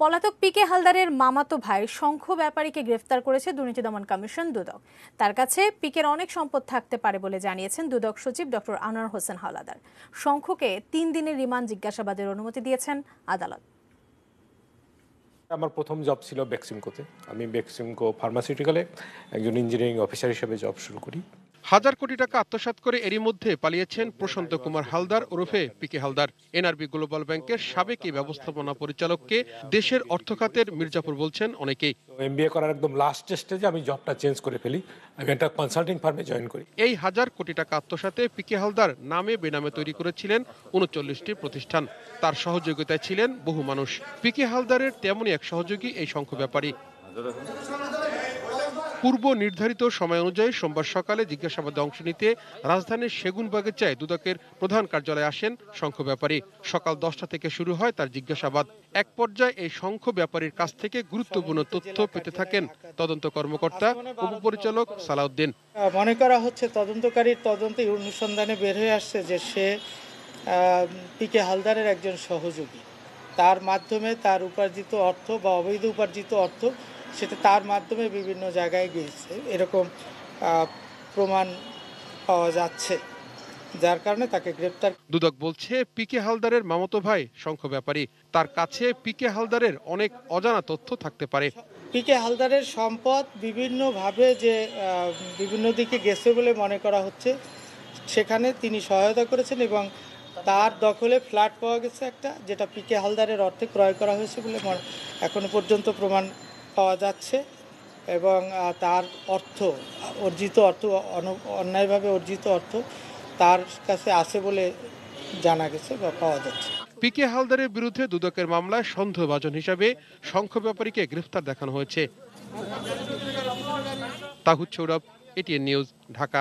পলাতক পিকে হালদারের মামাতো ভাই শঙ্খ ব্যাপারীকে গ্রেফতার করেছে দুর্নীতি দমন কমিশন দুদক। তার কাছে পিকের অনেক সম্পদ থাকতে পারে বলে জানিয়েছেন দুদক সচিব ডক্টর আনোয়ার হোসেন হাওলাদার। শঙ্খকে 3 দিনের রিমান্ড জিজ্ঞাসাবাদের অনুমতি দিয়েছেন আদালত। আমার প্রথম জব ছিল বেক্সিমকোতে। আমি বেক্সিমকো ফার্মাসিউটিক্যালে একজন ইঞ্জিনিয়ারিং অফিসার হিসেবে জব শুরু করি। হাজার কোটি টাকা আত্মসাৎ করে এরই মধ্যে পালিয়েছেন প্রশান্ত কুমার হালদার ওরফে পিকে হালদার। এনআরবি গ্লোবাল ব্যাংকের সাবেক এই ব্যবস্থাপনা পরিচালককে দেশের অর্থখাতের মির্জাপুর বলছেন অনেকেই। এমবিএ করার একদম লাস্ট স্টেজে আমি জবটা চেঞ্জ করে ফেলি, আমি একটা কনসাল্টিং ফার্মে জয়েন করি। এই হাজার কোটি টাকা আত্মসাতে পিকে হালদার নামে বেনামে তৈরি করেছিলেন 39টি প্রতিষ্ঠান। তার সহযোগিতায় ছিলেন বহু মানুষ। পিকে হালদারের তেমনই এক সহযোগী এই শঙ্খ ব্যাপারী। পূর্ব নির্ধারিত সময় অনুযায়ী সোমবার সকালে জিজ্ঞাসাবাদে অংশ নিতে রাজধানীর সেগুনবাগিচায় দুদকের প্রধান কার্যালয়ে আসেন শঙ্খ ব্যাপারী। সকাল 10টা থেকে শুরু হয় তার জিজ্ঞাসাবাদ। এক পর্যায়ে এই শঙ্খ ব্যাপারীর কাছ থেকে গুরুত্বপূর্ণ তথ্য পেতে থাকেন তদন্ত কর্মকর্তা উপপরিচালক সালাউদ্দিন। মনে করা হচ্ছে তদন্তকারীর তদন্তে অনুসন্ধানে বের হয়ে আসছে যে সে পিকে হালদারের একজন সহযোগী। তার মাধ্যমে তার উপার্জিত অর্থ বা অবৈধ উপার্জিত অর্থ সেটা তার মাধ্যমে বিভিন্ন জায়গায় গিয়েছে, এরকম প্রমাণ পাওয়া যাচ্ছে, যার কারণে তাকে গ্রেপ্তার। দুদক বলছে পিকে হালদারের মামাতো ভাই শঙ্খ ব্যাপারী, তার কাছে পিকে হালদারের অনেক অজানা তথ্য থাকতে পারে। পিকে হালদারের সম্পদ বিভিন্নভাবে যে বিভিন্ন দিকে গেছে বলে মনে করা হচ্ছে, সেখানে তিনি সহায়তা করেছেন এবং তার দখলে ফ্ল্যাট পাওয়া গেছে একটা, যেটা পিকে হালদারের অর্থে ক্রয় করা হয়েছে বলে এখনো পর্যন্ত প্রমাণ পাওয়া যাচ্ছে। এবং তার অর্জিত অর্থ অন্যায়ভাবে অর্জিত অর্থ তার কাছে আছে বলে জানা গেছে বা পাওয়া যাচ্ছে। পিকে হালদারের বিরুদ্ধে দুদকের মামলায় সন্দেহভাজন হিসাবে শঙ্খ ব্যাপারীকে গ্রেফতার দেখানো হয়েছে। Towhid Sourav, ATN news, Dhaka.